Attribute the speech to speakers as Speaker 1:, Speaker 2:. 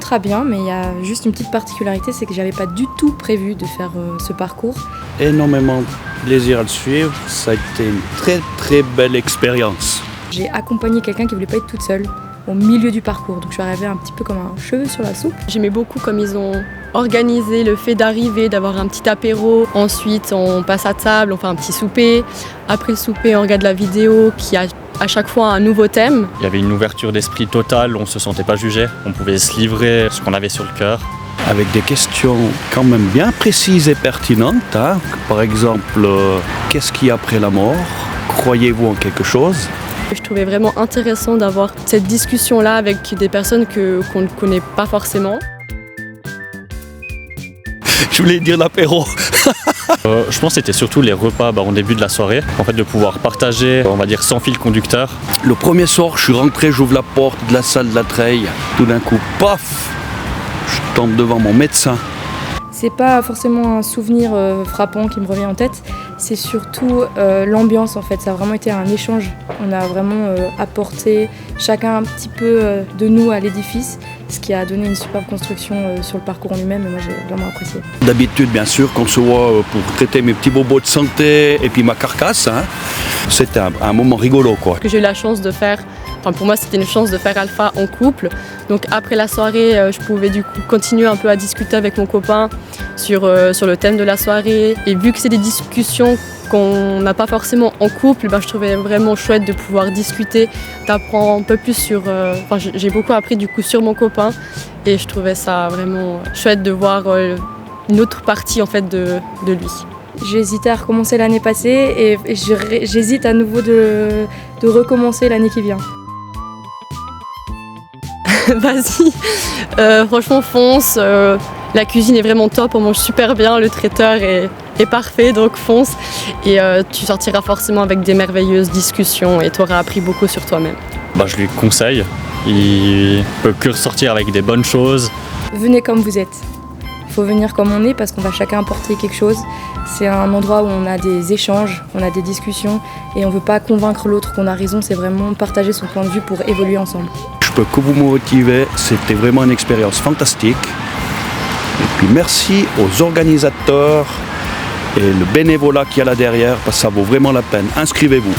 Speaker 1: ultra bien, mais il y a juste une petite particularité, c'est que j'avais pas du tout prévu de faire ce parcours.
Speaker 2: Énormément de plaisir à le suivre, ça a été une très très belle expérience.
Speaker 1: J'ai accompagné quelqu'un qui voulait pas être toute seule au milieu du parcours, donc je suis arrivée un petit peu comme un cheveu sur la soupe.
Speaker 3: J'aimais beaucoup comme ils ont organisé le fait d'arriver, d'avoir un petit apéro. Ensuite, on passe à table, on fait un petit souper. Après le souper, on regarde la vidéo qui a à chaque fois un nouveau thème.
Speaker 4: Il y avait une ouverture d'esprit totale, on ne se sentait pas jugé, on pouvait se livrer ce qu'on avait sur le cœur.
Speaker 2: Avec des questions quand même bien précises et pertinentes. Hein. Par exemple, qu'est-ce qu'il y a après la mort? Croyez-vous en quelque chose?
Speaker 3: Je trouvais vraiment intéressant d'avoir cette discussion-là avec des personnes qu'on ne connaît pas forcément.
Speaker 2: Je voulais dire l'apéro.
Speaker 4: Je pense que c'était surtout les repas en début de la soirée, en fait de pouvoir partager, on va dire sans fil conducteur.
Speaker 2: Le premier soir, je suis rentré, j'ouvre la porte de la salle de la treille. Tout d'un coup, paf, je tombe devant mon médecin.
Speaker 1: C'est pas forcément un souvenir frappant qui me revient en tête, c'est surtout l'ambiance en fait. Ça a vraiment été un échange. On a vraiment apporté chacun un petit peu de nous à l'édifice, ce qui a donné une superbe construction sur le parcours en lui-même et moi j'ai vraiment apprécié.
Speaker 2: D'habitude, bien sûr, qu'on se voit pour traiter mes petits bobos de santé et puis ma carcasse, hein. C'était un moment rigolo, quoi.
Speaker 3: Que j'ai eu la chance de faire, pour moi c'était une chance de faire Alpha en couple. Donc après la soirée, je pouvais du coup continuer un peu à discuter avec mon copain sur le thème de la soirée. Et vu que c'est des discussions qu'on n'a pas forcément en couple, je trouvais vraiment chouette de pouvoir discuter, d'apprendre un peu plus sur... j'ai beaucoup appris du coup sur mon copain et je trouvais ça vraiment chouette de voir une autre partie en fait de lui.
Speaker 1: J'ai hésité à recommencer l'année passée et j'hésite à nouveau de recommencer l'année qui vient.
Speaker 3: Vas-y, franchement fonce, la cuisine est vraiment top, on mange super bien, le traiteur est parfait, donc fonce et tu sortiras forcément avec des merveilleuses discussions et tu auras appris beaucoup sur toi-même.
Speaker 4: Je lui conseille, il peut que ressortir avec des bonnes choses.
Speaker 1: Venez comme vous êtes. Il faut venir comme on est parce qu'on va chacun apporter quelque chose. C'est un endroit où on a des échanges, on a des discussions et on ne veut pas convaincre l'autre qu'on a raison, c'est vraiment partager son point de vue pour évoluer ensemble.
Speaker 2: Je peux que vous motiver, c'était vraiment une expérience fantastique. Et puis merci aux organisateurs et le bénévolat qu'il y a là derrière parce que ça vaut vraiment la peine. Inscrivez-vous.